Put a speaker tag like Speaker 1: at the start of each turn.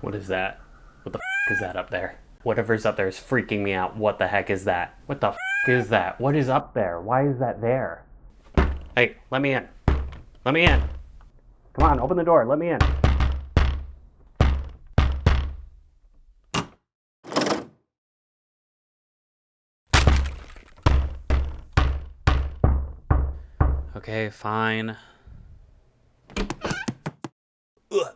Speaker 1: What is that? What the is that up there? Whatever's up there is freaking me out. What the heck is that? What the is that? What is up there? Why is that there? Hey, let me in. Let me in. Come on, open the door. Let me in. Okay, fine. Ugh.